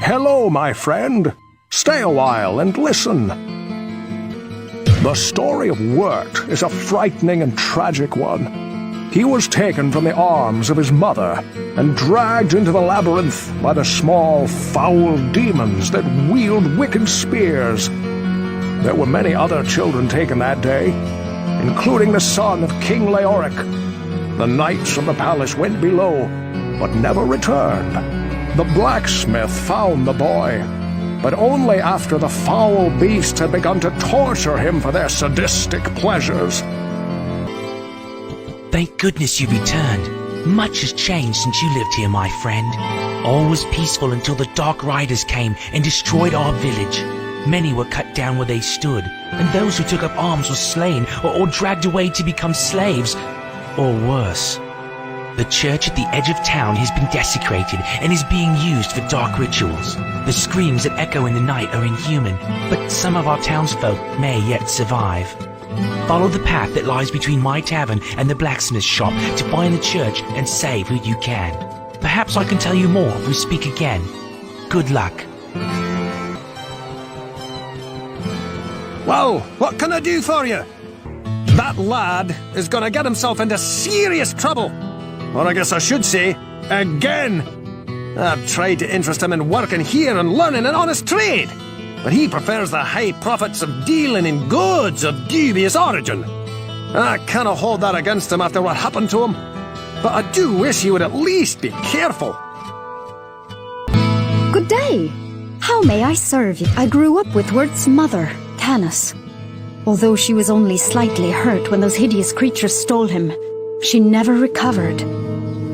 Hello, my friend. Stay a while and listen. The story of Wirt is a frightening and tragic one. He was taken from the arms of his mother and dragged into the labyrinth by the small, foul demons that wield wicked spears. There were many other children taken that day, including the son of King Leoric. The knights of the palace went below, but never returned. The blacksmith found the boy, but only after the foul beasts had begun to torture him for their sadistic pleasures. Thank goodness you returned. Much has changed since you lived here, my friend. All was peaceful until the Dark Riders came and destroyed our village. Many were cut down where they stood, and those who took up arms were slain or dragged away to become slaves, or worse. The church at the edge of town has been desecrated and is being used for dark rituals. The screams that echo in the night are inhuman, but some of our townsfolk may yet survive. Follow the path that lies between my tavern and the blacksmith's shop to find the church and save who you can. Perhaps I can tell you more if we speak again. Good luck. Well, what can I do for you? That lad is gonna get himself into serious trouble. Or I guess I should say, again. I've tried to interest him in working here and learning an honest trade, but he prefers the high profits of dealing in goods of dubious origin. I cannot hold that against him after what happened to him, but I do wish he would at least be careful. Good day. How may I serve you? I grew up with Wirt's mother, Canis. Although she was only slightly hurt when those hideous creatures stole him, she never recovered.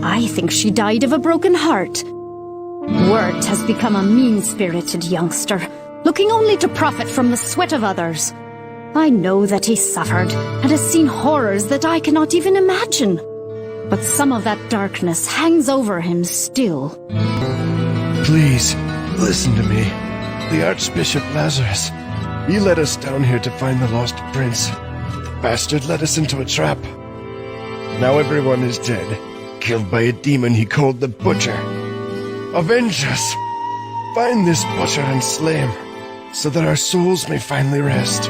I think she died of a broken heart. Wirt has become a mean-spirited youngster, looking only to profit from the sweat of others. I know that he suffered and has seen horrors that I cannot even imagine. But some of that darkness hangs over him still. Please, listen to me. The Archbishop Lazarus. He led us down here to find the lost prince. Bastard led us into a trap. Now everyone is dead, killed by a demon he called the Butcher. Avenge us! Find this Butcher and slay him, so that our souls may finally rest.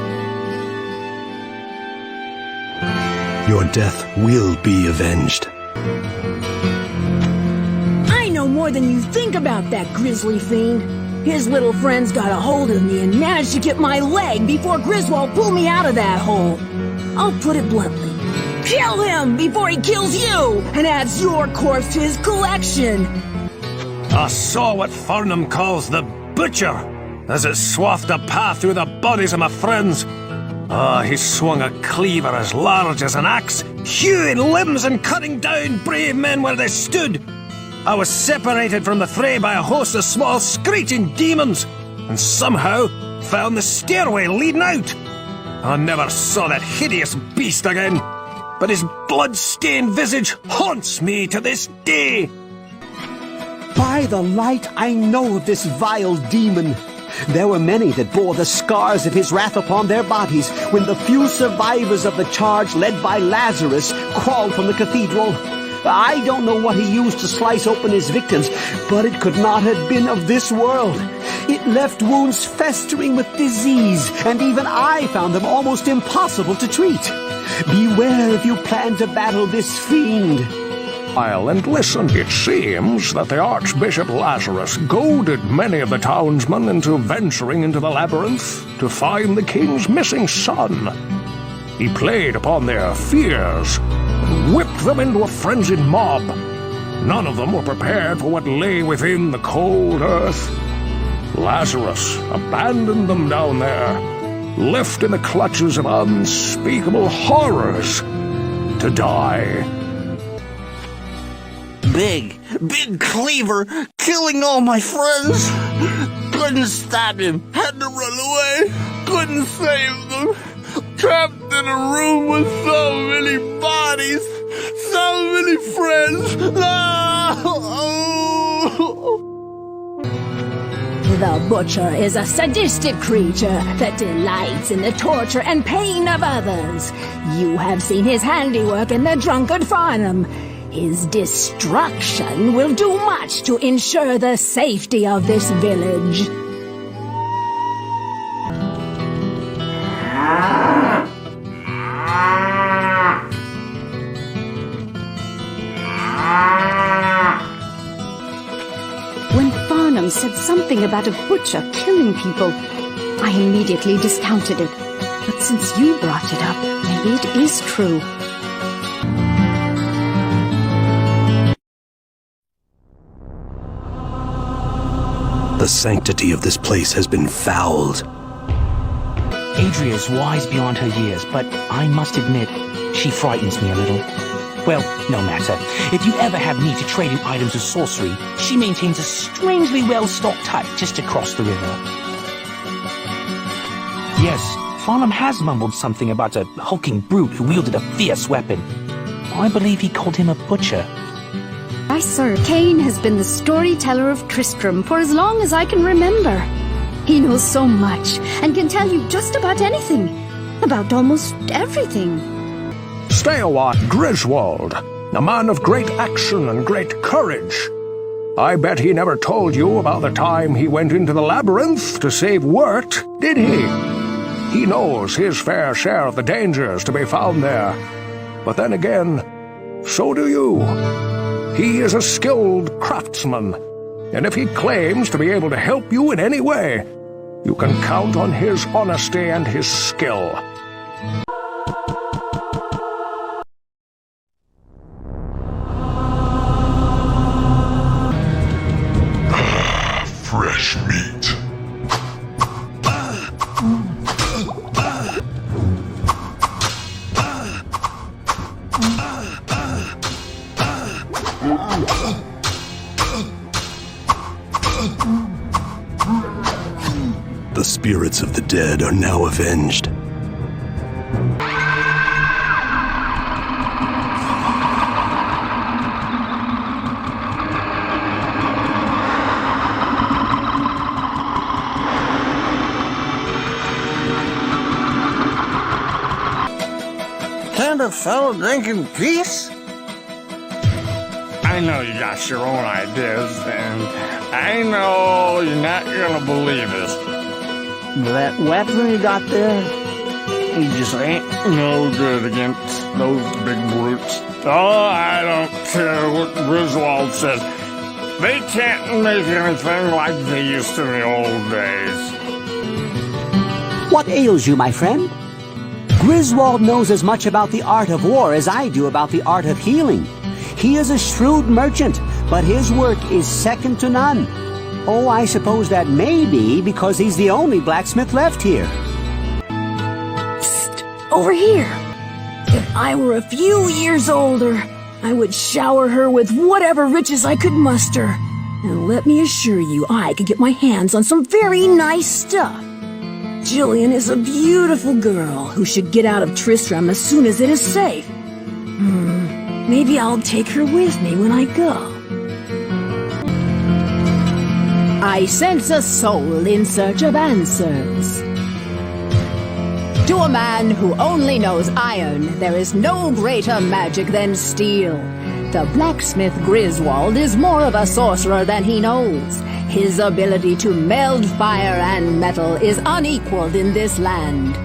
Your death will be avenged. I know more than you think about that grisly fiend. His little friends got a hold of me and managed to get my leg before Griswold pulled me out of that hole. I'll put it bluntly. Kill him before he kills you and adds your corpse to his collection. I saw what Farnham calls the Butcher, as it swathed a path through the bodies of my friends. He swung a cleaver as large as an axe, hewing limbs and cutting down brave men where they stood. I was separated from the fray by a host of small screeching demons, and somehow found the stairway leading out. I never saw that hideous beast again, but his blood-stained visage haunts me to this day. By the light, I know of this vile demon. There were many that bore the scars of his wrath upon their bodies when the few survivors of the charge led by Lazarus crawled from the cathedral. I don't know what he used to slice open his victims, but it could not have been of this world. It left wounds festering with disease, and even I found them almost impossible to treat. Beware if you plan to battle this fiend. And listen, it seems that the Archbishop Lazarus goaded many of the townsmen into venturing into the labyrinth to find the king's missing son. He played upon their fears and whipped them into a frenzied mob. None of them were prepared for what lay within the cold earth. Lazarus abandoned them down there, left in the clutches of unspeakable horrors to die. Big cleaver, killing all my friends. Couldn't stop him, had to run away, couldn't save them. Trapped in a room with so many bodies, so many friends. The Butcher is a sadistic creature that delights in the torture and pain of others. You have seen his handiwork in the drunkard Farnham. His destruction will do much to ensure the safety of this village. When Farnham said something about a butcher killing people, I immediately discounted it. But since you brought it up, maybe it is true. The sanctity of this place has been fouled. Adria's wise beyond her years, but I must admit, she frightens me a little. Well, no matter. If you ever have need to trade in items of sorcery, she maintains a strangely well-stocked hut just across the river. Yes, Farnham has mumbled something about a hulking brute who wielded a fierce weapon. I believe he called him a butcher. Why, sir, Cain has been the storyteller of Tristram for as long as I can remember. He knows so much and can tell you just about anything. About almost everything. Stay a while, Griswold, a man of great action and great courage. I bet he never told you about the time he went into the labyrinth to save Wirt, did he? He knows his fair share of the dangers to be found there. But then again, so do you. He is a skilled craftsman, and if he claims to be able to help you in any way, you can count on his honesty and his skill. Fresh meat. The spirits of the dead are now avenged. Can't a fellow drink in peace? I know you got your own ideas, and I know you're not gonna believe this. But that weapon you got there, he just ain't no good against those big brutes. Oh, I don't care what Griswold says. They can't make anything like they used to in the old days. What ails you, my friend? Griswold knows as much about the art of war as I do about the art of healing. He is a shrewd merchant, but his work is second to none. Oh, I suppose that may be because he's the only blacksmith left here. Psst, over here. If I were a few years older, I would shower her with whatever riches I could muster. And let me assure you, I could get my hands on some very nice stuff. Jillian is a beautiful girl who should get out of Tristram as soon as it is safe. Maybe I'll take her with me when I go. I sense a soul in search of answers. To a man who only knows iron, there is no greater magic than steel. The blacksmith Griswold is more of a sorcerer than he knows. His ability to meld fire and metal is unequaled in this land.